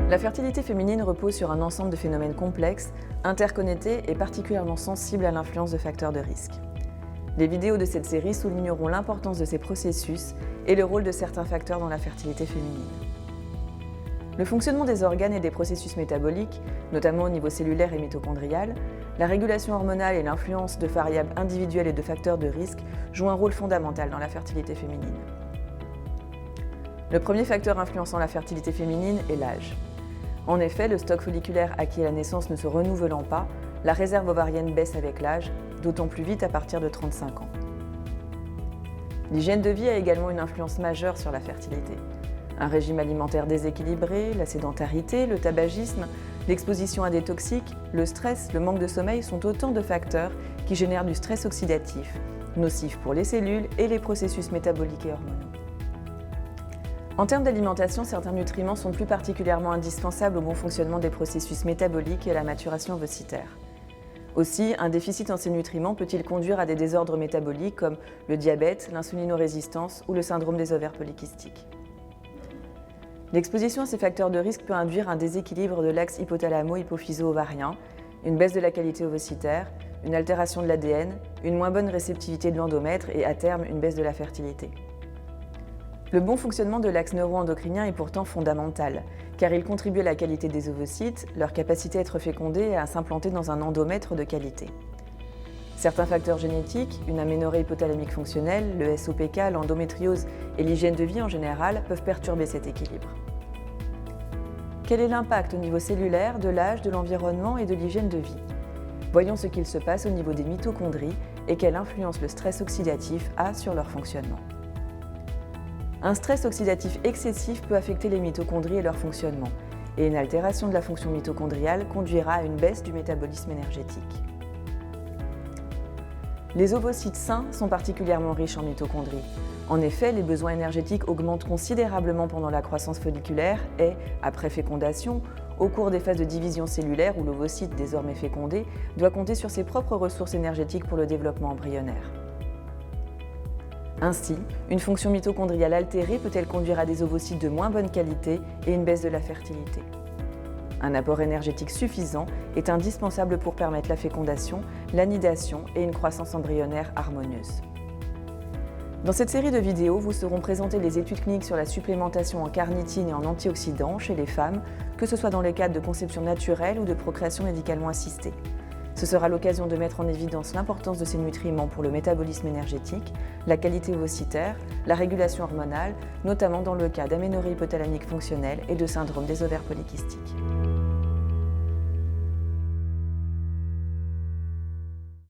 La fertilité féminine repose sur un ensemble de phénomènes complexes, interconnectés et particulièrement sensibles à l'influence de facteurs de risque. Les vidéos de cette série souligneront l'importance de ces processus et le rôle de certains facteurs dans la fertilité féminine. Le fonctionnement des organes et des processus métaboliques, notamment au niveau cellulaire et mitochondrial, la régulation hormonale et l'influence de variables individuelles et de facteurs de risque jouent un rôle fondamental dans la fertilité féminine. Le premier facteur influençant la fertilité féminine est l'âge. En effet, le stock folliculaire acquis à la naissance ne se renouvelant pas, la réserve ovarienne baisse avec l'âge, d'autant plus vite à partir de 35 ans. L'hygiène de vie a également une influence majeure sur la fertilité. Un régime alimentaire déséquilibré, la sédentarité, le tabagisme, l'exposition à des toxiques, le stress, le manque de sommeil sont autant de facteurs qui génèrent du stress oxydatif, nocif pour les cellules et les processus métaboliques et hormonaux. En termes d'alimentation, certains nutriments sont plus particulièrement indispensables au bon fonctionnement des processus métaboliques et à la maturation ovocytaire. Aussi, un déficit en ces nutriments peut-il conduire à des désordres métaboliques comme le diabète, l'insulinorésistance ou le syndrome des ovaires polykystiques. L'exposition à ces facteurs de risque peut induire un déséquilibre de l'axe hypothalamo-hypophyso-ovarien, une baisse de la qualité ovocytaire, une altération de l'ADN, une moins bonne réceptivité de l'endomètre et à terme une baisse de la fertilité. Le bon fonctionnement de l'axe neuro-endocrinien est pourtant fondamental, car il contribue à la qualité des ovocytes, leur capacité à être fécondés et à s'implanter dans un endomètre de qualité. Certains facteurs génétiques, une aménorrhée hypothalamique fonctionnelle, le SOPK, l'endométriose et l'hygiène de vie en général peuvent perturber cet équilibre. Quel est l'impact au niveau cellulaire, de l'âge, de l'environnement et de l'hygiène de vie? Voyons ce qu'il se passe au niveau des mitochondries et quelle influence le stress oxydatif a sur leur fonctionnement. Un stress oxydatif excessif peut affecter les mitochondries et leur fonctionnement, et une altération de la fonction mitochondriale conduira à une baisse du métabolisme énergétique. Les ovocytes sains sont particulièrement riches en mitochondries. En effet, les besoins énergétiques augmentent considérablement pendant la croissance folliculaire et, après fécondation, au cours des phases de division cellulaire où l'ovocyte, désormais fécondé, doit compter sur ses propres ressources énergétiques pour le développement embryonnaire. Ainsi, une fonction mitochondriale altérée peut-elle conduire à des ovocytes de moins bonne qualité et une baisse de la fertilité. Un apport énergétique suffisant est indispensable pour permettre la fécondation, l'anidation et une croissance embryonnaire harmonieuse. Dans cette série de vidéos, vous seront présentées les études cliniques sur la supplémentation en carnitine et en antioxydants chez les femmes, que ce soit dans le cadre de conception naturelle ou de procréation médicalement assistée. Ce sera l'occasion de mettre en évidence l'importance de ces nutriments pour le métabolisme énergétique, la qualité ovocytaire, la régulation hormonale, notamment dans le cas d'aménorrhée hypothalamique fonctionnelle et de syndrome des ovaires polykystiques.